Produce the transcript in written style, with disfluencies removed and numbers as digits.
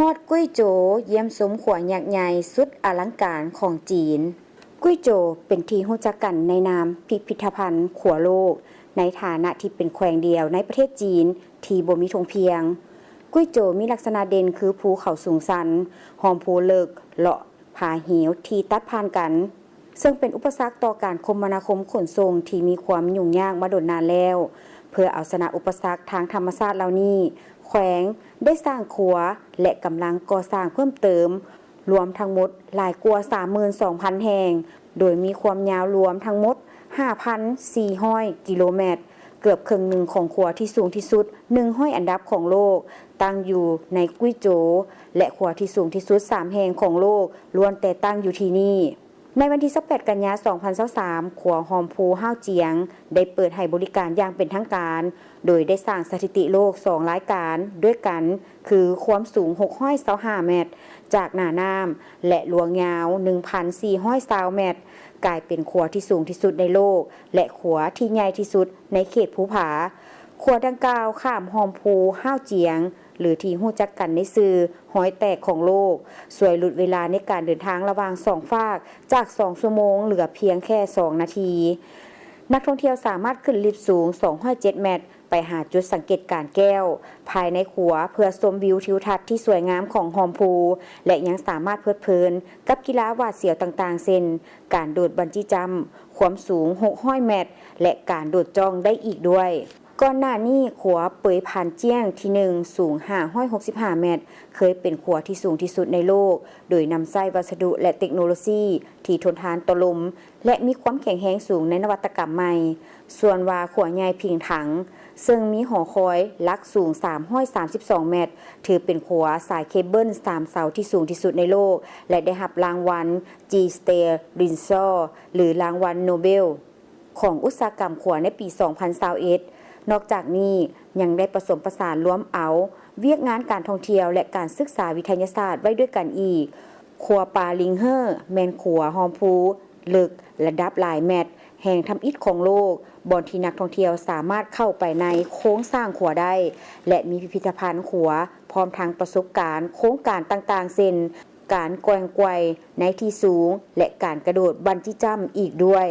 ฮอดกุ้ยโจเยี่ยมสมขวญยักษ์ใหญ่สุดอลังการของจีนกุ้ยโจเป็นที่รู้จักกันในนามพิพิธภัณฑ์ขัวโลกในฐานะที่เป็นแขวงเดียวในประเทศจีนที่บ่มีธงเพียงกุ้ยโจมีลักษณะเด่นคือภูเขาสูงชันหอมภูเลิกเลาะผาเหวที่ตัดผ่านกันซึ่งเป็นอุปสรรคต่อการคมนาคมขนส่งที่มีความยุ่งยากมาโดนนานแล้วเพื่อเอาชนะอุปสรรคทางธรรมชาติเหล่านี้แขวงได้สร้างขัวและกำลังก่อสร้างเพิ่มเติมรวมทั้งหมดหลายกว่า 32,000 แห่งโดยมีความยาวรวมทั้งหมด 5,400 กิโลเมตรเกือบครึ่งหนึ่งของขัวที่สูงที่สุด100อันดับของโลกตั้งอยู่ในกุ้ยโจและขัวที่สูงที่สุด3แห่งของโลกล้วนแต่ตั้งอยู่ที่นี่ในวันที่18กันยายน2023ขัวหอมพูห้าวเจียงได้เปิดให้บริการอย่างเป็นทางการโดยได้สร้างสถิติโลก2รายการด้วยกันคือความสูง625เมตรจากหน้าน้ำและลวงยาว 1,420 เมตรกลายเป็นขัวที่สูงที่สุดในโลกและขัวที่ใหญ่ที่สุดในเขตภูผาขัวดังกล่าวข้ามหอมพูห้าวเจียงหรือที่รู้จักกันในชื่อหอยแตกของโลกสวยหลุดเวลาในการเดินทางระหว่าง2ฝากจาก2ชั่วโมงเหลือเพียงแค่2นาทีนักท่องเที่ยวสามารถขึ้นลิฟต์สูง207เมตรไปหาจุดสังเกตการแก้วภายในขัวเพื่อชมวิวทิวทัศน์ที่สวยงามของหอมพูและยังสามารถเพลิดเพลินกับกีฬาหวาดเสียวต่างๆเช่นการโดดบันจี้จัมป์ความสูง600เมตรและการโดดจ้องได้อีกด้วยก่อนหน้านี้ขัวเปยผ่านเจี้ยงที่1สูง565เมตรเคยเป็นขัวที่สูงที่สุดในโลกโดยนำใช้วัสดุและเทคโนโลยีที่ทนทานต่อลมและมีความแข็งแรงสูงในนวัตกรรมใหม่ส่วนว่าขัวใหญ่พิงถังซึ่งมีหอคอยลักสูง332เมตรถือเป็นขัวสายเคเบิล3เสาที่สูงที่สุดในโลกและได้รับรางวัล G Star Rinsor หรือรางวัลโนเบลของอุตสาหกรรมขัวในปี2021นอกจากนี้ยังได้ผสมผสานร่วมเอาเวียกงานการท่องเที่ยวและการศึกษาวิทยาศาสตร์ไว้ด้วยกันอีกขัวปาลิงเฮอร์แมนขัวหอมพูลึกระดับหลายเมตรแห่งทำอิฐของโลกบ่อนที่นักท่องเที่ยวสามารถเข้าไปในโค้งสร้างขัวได้และมีพิพิธภัณฑ์ขัวพร้อมทางประสบการณ์โครงการต่างๆเช่นการแกว่งไกวในที่สูงและการกระโดดบันจี้จัมป์อีกด้วย